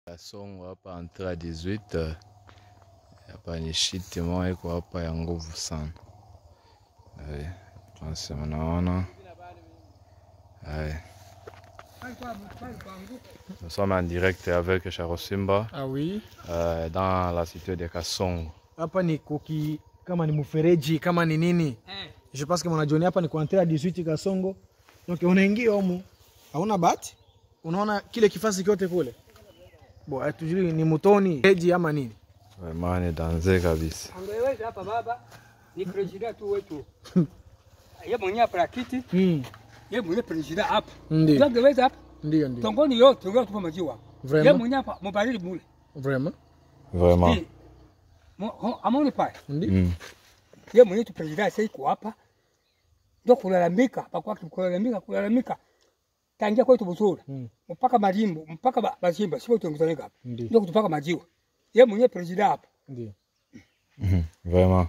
Kasongo hapa entre 18 hapa ni shiti moja iko hapa ya nguvu sana. Tunasema naona. Nous sommes en direct avec Charo Simba. Ah oui. Dans la cité de Kasongo. Hapa ni koki kama ni mfereji kama ni nini. Je pense que mwanajoni hapa ni kwa entre 18 Kasongo. Donc unaingia huko. Hauna bahati? Unaona kile kifasi kyote kule. Bo atujui ni mutoni heji ama nini? Vraiment ni danze kabisa. Angeweza hapa baba ni president tu wetu. Yeye mwenyewe hapa kiti. Yeye mwenyewe president hapa. Ndio. Angeweza hapa. Ndio. Tongoni yote tongoni tupa majiwa. Yeye mwenyewe hapa mbarili mule. Vraiment? Vraiment. Amoni pale. Ndio. Yeye mwenyewe tu president sasa iko hapa. Ndio kulalamika, pakwa kulalamika. Tangia kwetu Busura. Mpaka Marimbo, mpaka Bazimba, sio tuongezeka hapa. Ndio kutupaka majiwa. Yeye mwenyewe president hapa. Ndio. Vraiment.